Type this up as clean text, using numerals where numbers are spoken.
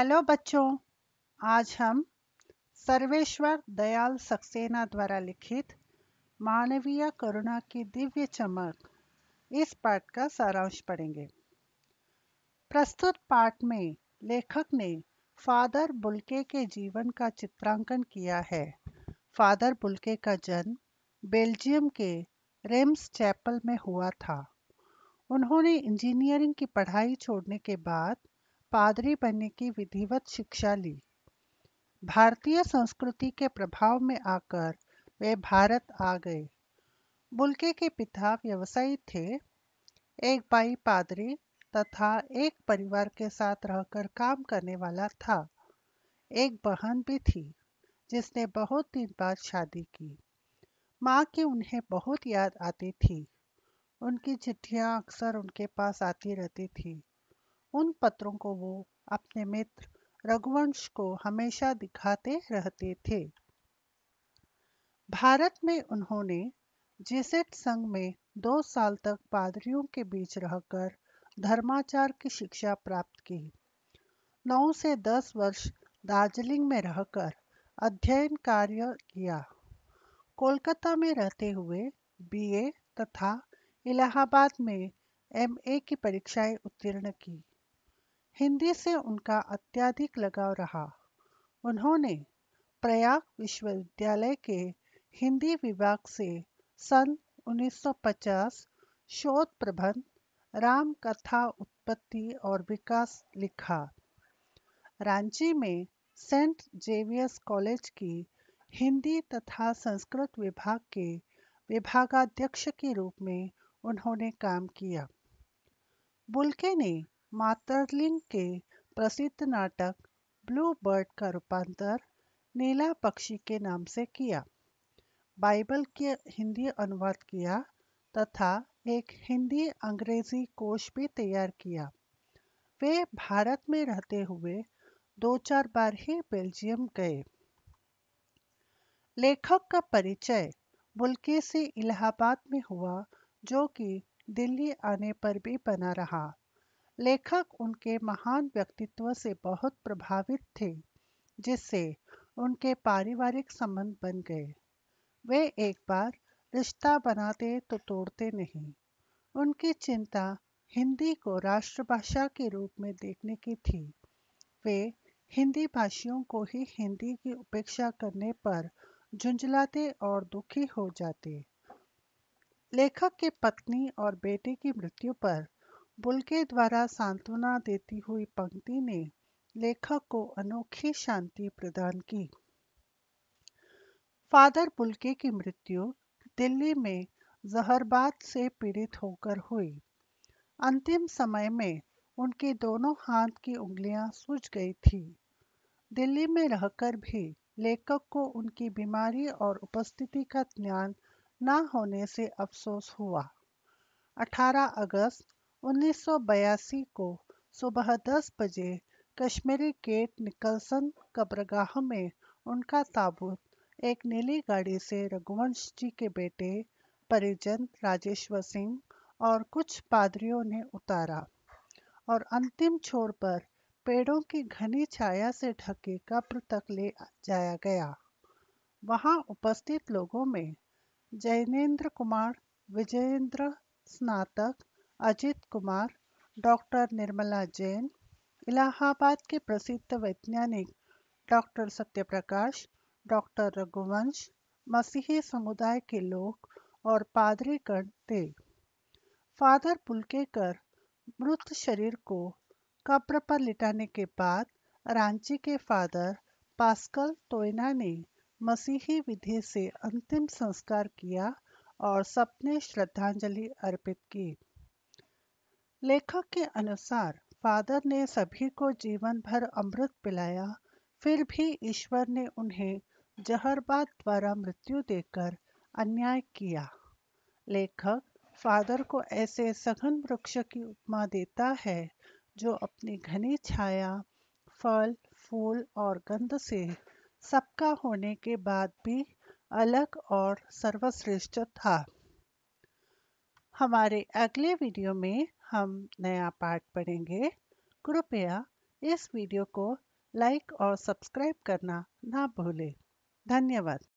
Hello बच्चों। आज हम सर्वेश्वर दयाल सक्सेना द्वारा लिखित मानवीय करुणा की दिव्य चमक इस पाठ का सारांश पढ़ेंगे। प्रस्तुत पाठ में लेखक ने फादर बुल्के के जीवन का चित्रांकन किया है। फादर बुल्के का जन्म बेल्जियम के रेम्स चैपल में हुआ था। उन्होंने इंजीनियरिंग की पढ़ाई छोड़ने के बाद पादरी बनने की विधिवत शिक्षा ली। भारतीय संस्कृति के प्रभाव में आकर वे भारत आ गए। बुल्के के पिता व्यवसायी थे। एक भाई पादरी तथा एक परिवार के साथ रहकर काम करने वाला था। एक बहन भी थी जिसने बहुत दिन बाद शादी की। माँ की उन्हें बहुत याद आती थी। उनकी चिट्ठियाँ अक्सर उनके पास आती रहती थी। उन पत्रों को वो अपने मित्र रघुवंश को हमेशा दिखाते रहते थे। भारत में उन्होंने जेसुइट संघ में 2 साल तक पादरियों के बीच रहकर धर्माचार की शिक्षा प्राप्त की। 9 से 10 वर्ष दार्जिलिंग में रहकर अध्ययन कार्य किया। कोलकाता में रहते हुए बीए तथा इलाहाबाद में एमए की परीक्षाएं उत्तीर्ण की। हिंदी से उनका अत्यधिक लगाव रहा। उन्होंने प्रयाग विश्वविद्यालय के हिंदी विभाग से सन 1950 शोध प्रबंध राम कथा उत्पत्ति और विकास लिखा। रांची में सेंट जेवियर्स कॉलेज की हिंदी तथा संस्कृत विभाग के विभागाध्यक्ष के रूप में उन्होंने काम किया। बुल्के ने मातरलिंग के प्रसिद्ध नाटक ब्लू बर्ड का रूपांतर नीला पक्षी के नाम से किया। बाइबल के हिंदी अनुवाद किया तथा एक हिंदी अंग्रेजी कोश भी तैयार किया। वे भारत में रहते हुए 2-4 बार ही बेल्जियम गए। लेखक का परिचय बुल्के से इलाहाबाद में हुआ, जो कि दिल्ली आने पर भी बना रहा। लेखक उनके महान व्यक्तित्व से बहुत प्रभावित थे, जिससे उनके पारिवारिक संबंध बन गए। वे एक बार रिश्ता बनाते तो तोड़ते नहीं। उनकी चिंता हिंदी को राष्ट्रभाषा के रूप में देखने की थी। वे हिंदी भाषियों को ही हिंदी की उपेक्षा करने पर झुंझलाते और दुखी हो जाते। लेखक की पत्नी और बेटे की मृत्यु पर बुल्के द्वारा सांत्वना देती हुई पंक्ति ने लेखक को अनोखी शांति प्रदान की। फादर बुल्के की मृत्यु दिल्ली में जहरबाद से पीड़ित होकर हुई। अंतिम समय में उनकी दोनों हाथ की उंगलियां सूज गई थी। दिल्ली में रहकर भी लेखक को उनकी बीमारी और उपस्थिति का ज्ञान न होने से अफसोस हुआ। 18 अगस्त 1982 को सुबह 10 बजे कश्मीरी गेट निकलसन कब्रगाह में उनका ताबूत एक नीली गाड़ी से रघुवंश जी के बेटे परिजन राजेश्वर सिंह और कुछ पादरियों ने उतारा और अंतिम छोर पर पेड़ों की घनी छाया से ढके कब्र तक ले जाया गया। वहां उपस्थित लोगों में जैनेन्द्र कुमार, विजयेंद्र स्नातक, अजित कुमार, डॉक्टर निर्मला जैन, इलाहाबाद के प्रसिद्ध वैज्ञानिक डॉक्टर सत्यप्रकाश, डॉक्टर रघुवंश, मसीही समुदाय के लोग और पादरीगण थे। फादर बुल्केकर मृत शरीर को कब्र पर लिटाने के बाद रांची के फादर पास्कल तोयना ने मसीही विधि से अंतिम संस्कार किया और सबने श्रद्धांजलि अर्पित की। लेखक के अनुसार फादर ने सभी को जीवन भर अमृत पिलाया, फिर भी ईश्वर ने उन्हें जहरबाद द्वारा मृत्यु देकर अन्याय किया। लेखक फादर को ऐसे सघन वृक्ष की उपमा देता है जो अपनी घनी छाया, फल, फूल और गंध से सबका होने के बाद भी अलग और सर्वश्रेष्ठ था। हमारे अगले वीडियो में हम नया पाठ पढ़ेंगे। कृपया इस वीडियो को लाइक और सब्सक्राइब करना ना भूलें। धन्यवाद।